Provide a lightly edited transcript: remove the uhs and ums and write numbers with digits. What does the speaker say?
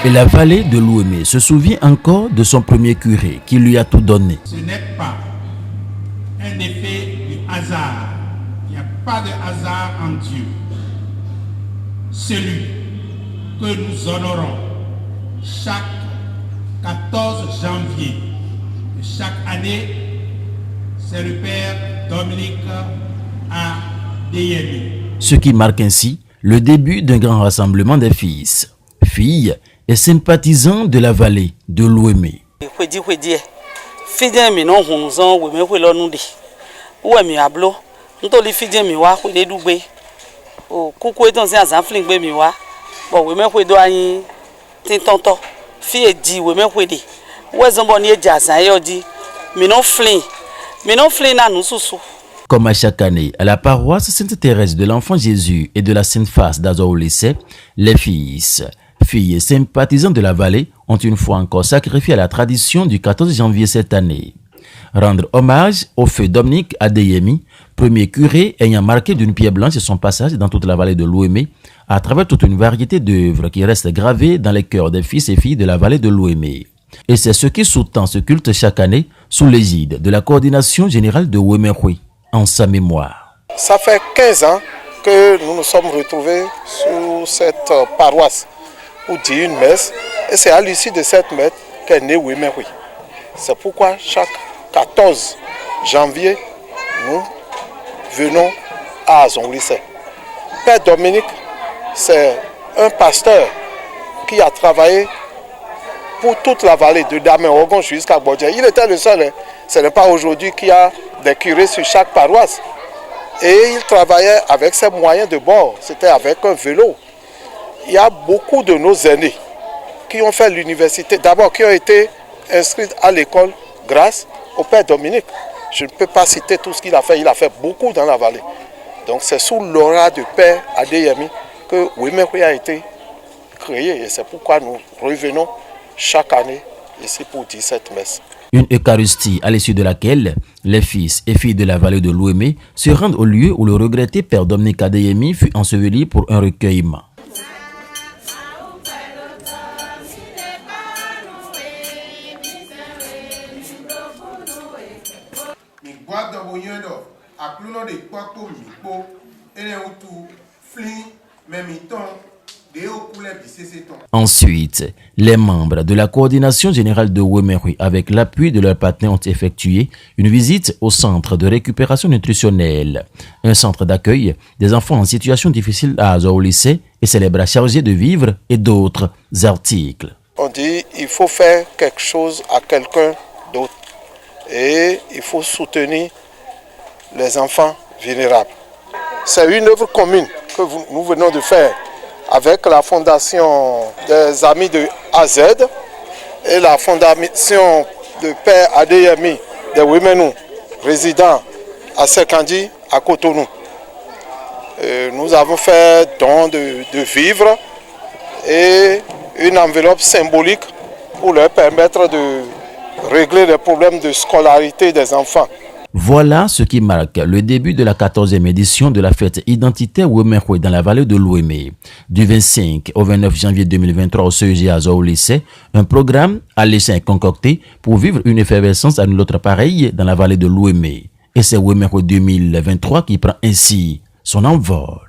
Et la vallée de l'Ouémé se souvient encore de son premier curé qui lui a tout donné. Ce n'est pas un effet du hasard. Il n'y a pas de hasard en Dieu. Celui que nous honorons chaque 14 janvier de chaque année, c'est le Père Dominique Adeyemi. Ce qui marque ainsi le début d'un grand rassemblement des fils, filles et sympathisants de la vallée de l'Ouémé. Comme à chaque année, à la paroisse Sainte-Thérèse de l'Enfant Jésus et de la Sainte-Face d'Azo-Lycée, les fils, filles et sympathisants de la vallée ont une fois encore sacrifié à la tradition du 14 janvier cette année. Rendre hommage au feu Dominique Adeyemi, premier curé ayant marqué d'une pierre blanche son passage dans toute la vallée de l'Ouémé, à travers toute une variété d'œuvres qui restent gravées dans les cœurs des fils et filles de la vallée de l'Ouémé. Et c'est ce qui sous-tend ce culte chaque année sous l'égide de la coordination générale de Ouémé-Rouy, en sa mémoire. Ça fait 15 ans que nous nous sommes retrouvés sur cette paroisse pour dire une messe. Et c'est à l'issue de cette messe qu'est né Ouémé-Rouy. C'est pourquoi chaque 14 janvier, nous venons à Azon-Lycée. Père Dominique, c'est un pasteur qui a travaillé pour toute la vallée de Damé-Orgon jusqu'à Bodja. Il était le seul. Ce n'est pas aujourd'hui qu'il y a des curés sur chaque paroisse. Et il travaillait avec ses moyens de bord. C'était avec un vélo. Il y a beaucoup de nos aînés qui ont fait l'université. D'abord, qui ont été inscrits à l'école grâce au Père Dominique. Je ne peux pas citer tout ce qu'il a fait. Il a fait beaucoup dans la vallée. Donc c'est sous l'aura du Père Adeyemi que Ouémé-Rouy a été créé. Et c'est pourquoi nous revenons chaque année ici pour dire cette messe. Une Eucharistie à l'issue de laquelle les fils et filles de la vallée de l'Ouémé se rendent au lieu où le regretté Père Dominique Adeyemi fut enseveli pour un recueillement. Ensuite, les membres de la coordination générale de Ouémé-Rouy, avec l'appui de leurs partenaires, ont effectué une visite au centre de récupération nutritionnelle, un centre d'accueil des enfants en situation difficile à Azor-Lycée et célébra chargé de vivres et d'autres articles. On dit qu'il faut faire quelque chose à quelqu'un d'autre et il faut soutenir les enfants vulnérables. C'est une œuvre commune que nous venons de faire avec la fondation des Amis de AZ et la fondation de Père Adeyemi de Ouémé-Nou, résident à Sekandi, à Cotonou. Nous avons fait don de vivres et une enveloppe symbolique pour leur permettre de régler les problèmes de scolarité des enfants. Voilà ce qui marque le début de la 14e édition de la fête identitaire Ouémé-Rouy dans la vallée de l'Ouémé. Du 25 au 29 janvier 2023 au CEG Azor-Lycée, un programme alléchant concocté pour vivre une effervescence à une autre pareille dans la vallée de l'Ouémé. Et c'est Ouémé-Rouy 2023 qui prend ainsi son envol.